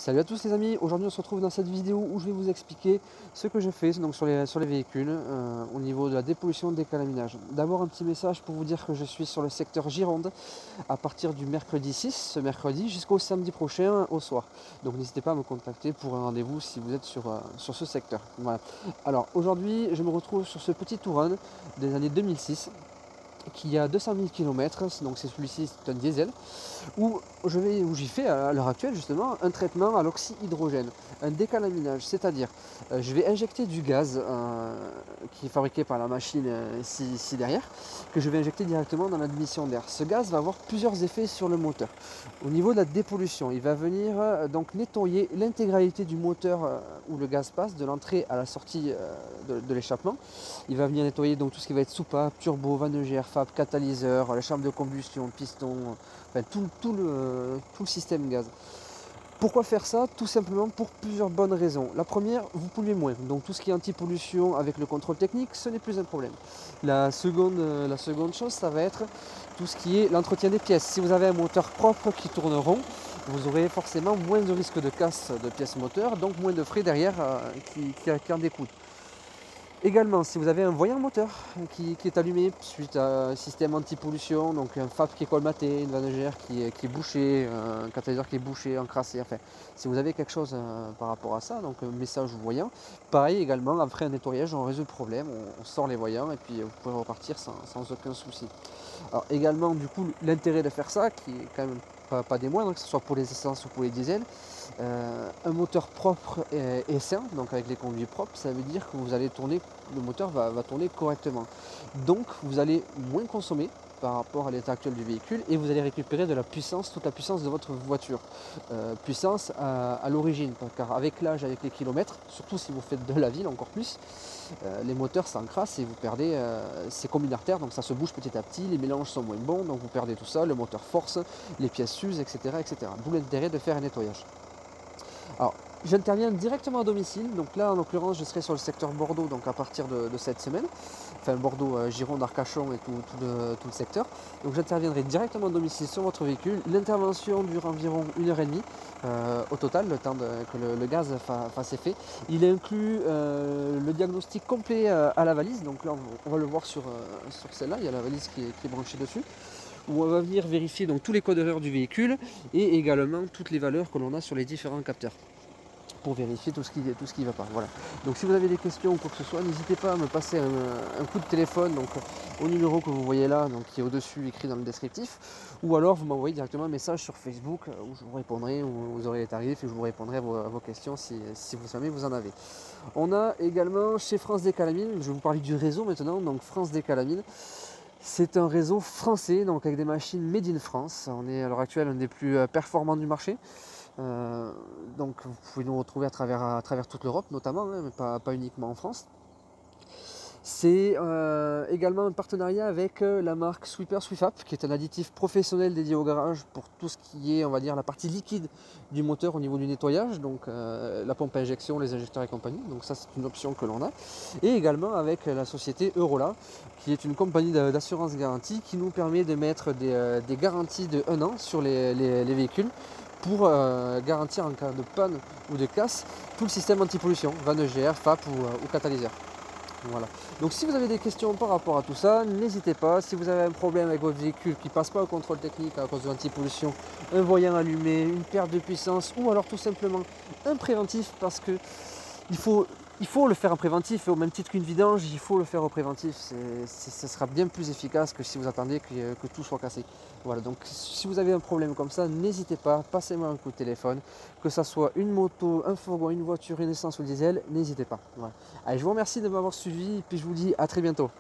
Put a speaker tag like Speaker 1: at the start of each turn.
Speaker 1: Salut à tous les amis, aujourd'hui on se retrouve dans cette vidéo où je vais vous expliquer ce que je fais donc sur les véhicules au niveau de la dépollution des calaminages. D'abord un petit message pour vous dire que je suis sur le secteur Gironde à partir du mercredi 6, ce mercredi jusqu'au samedi prochain au soir. Donc n'hésitez pas à me contacter pour un rendez-vous si vous êtes sur ce secteur. Voilà. Alors aujourd'hui je me retrouve sur ce petit Touran des années 2006 qui a 200 000 km, donc c'est celui-ci, c'est un diesel, où j'y fais à l'heure actuelle justement un traitement à l'oxyhydrogène, un décalaminage, c'est-à-dire je vais injecter du gaz qui est fabriqué par la machine ici derrière, que je vais injecter directement dans l'admission d'air. Ce gaz va avoir plusieurs effets sur le moteur. Au niveau de la dépollution, il va venir donc nettoyer l'intégralité du moteur où le gaz passe, de l'entrée à la sortie de l'échappement. Il va venir nettoyer donc tout ce qui va être soupape, turbo, vannegière, FAP, catalyseur, la chambre de combustion, piston, enfin tout le système gaz. Pourquoi faire ça? Tout simplement pour plusieurs bonnes raisons. La première, vous polluez moins. Donc tout ce qui est anti-pollution avec le contrôle technique, ce n'est plus un problème. La seconde chose, ça va être tout ce qui est l'entretien des pièces. Si vous avez un moteur propre qui tourne rond, vous aurez forcément moins de risque de casse de pièces moteurs, donc moins de frais derrière qui en découlent. Également, si vous avez un voyant moteur qui est allumé suite à un système anti-pollution, donc un FAP qui est colmaté, une vannegière qui est bouchée, un catalyseur qui est bouché, encrassé, enfin, si vous avez quelque chose par rapport à ça, donc un message voyant, pareil également, après un nettoyage, on résout le problème, on sort les voyants et puis vous pouvez repartir sans aucun souci. Alors également, du coup, l'intérêt de faire ça, qui est quand même pas des moindres, que ce soit pour les essences ou pour les diesels, un moteur propre et sain, donc avec les conduits propres, ça veut dire que vous allez tourner, le moteur va tourner correctement. Donc vous allez moins consommer par rapport à l'état actuel du véhicule et vous allez récupérer de la puissance, toute la puissance de votre voiture. Puissance à l'origine, car avec l'âge, avec les kilomètres, surtout si vous faites de la ville encore plus, les moteurs s'encrassent et vous perdez ces combines artères, donc ça se bouge petit à petit, les mélanges sont moins bons, donc vous perdez tout ça, le moteur force, les pièces s'usent, etc. etc. D'où l'intérêt de faire un nettoyage. Alors, j'interviens directement à domicile, donc là en l'occurrence je serai sur le secteur Bordeaux donc à partir de cette semaine, enfin Bordeaux, Gironde, Arcachon et tout le secteur. Donc j'interviendrai directement à domicile sur votre véhicule. L'intervention dure environ 1h30 au total, le temps que le gaz fasse effet. Il inclut le diagnostic complet à la valise, donc là on va le voir sur celle-là, il y a la valise qui est branchée dessus, où on va venir vérifier donc tous les codes erreurs du véhicule et également toutes les valeurs que l'on a sur les différents capteurs pour vérifier tout ce qui ne va pas. Voilà. Donc si vous avez des questions ou quoi que ce soit, n'hésitez pas à me passer un coup de téléphone donc, au numéro que vous voyez là, donc, qui est au-dessus écrit dans le descriptif, ou alors vous m'envoyez directement un message sur Facebook où je vous répondrai, où vous aurez les tarifs et je vous répondrai à vos questions si vous savez vous en avez. On a également chez France Décalamine, je vais vous parler du réseau maintenant, donc France Décalamine. C'est un réseau français, donc avec des machines made in France. On est à l'heure actuelle un des plus performants du marché. Donc vous pouvez nous retrouver à travers toute l'Europe notamment, hein, mais pas uniquement en France. C'est également un partenariat avec la marque Sweeper Sweefap, qui est un additif professionnel dédié au garage pour tout ce qui est, on va dire, la partie liquide du moteur au niveau du nettoyage, donc la pompe à injection, les injecteurs et compagnie. Donc ça c'est une option que l'on a. Et également avec la société Eurola, qui est une compagnie d'assurance garantie qui nous permet de mettre des garanties de 1 an sur les véhicules pour garantir en cas de panne ou de casse tout le système anti-pollution, vannegière, FAP ou catalyseur. Voilà. Donc si vous avez des questions par rapport à tout ça, n'hésitez pas. Si vous avez un problème avec votre véhicule qui ne passe pas au contrôle technique à cause de l'anti-pollution, un voyant allumé, une perte de puissance ou alors tout simplement un préventif, parce que il faut le faire en préventif, et au même titre qu'une vidange, il faut le faire au préventif. Ce sera bien plus efficace que si vous attendez que tout soit cassé. Voilà, donc si vous avez un problème comme ça, n'hésitez pas, passez-moi un coup de téléphone, que ça soit une moto, un fourgon, une voiture, une essence ou diesel, n'hésitez pas. Voilà. Allez, je vous remercie de m'avoir suivi, et puis je vous dis à très bientôt.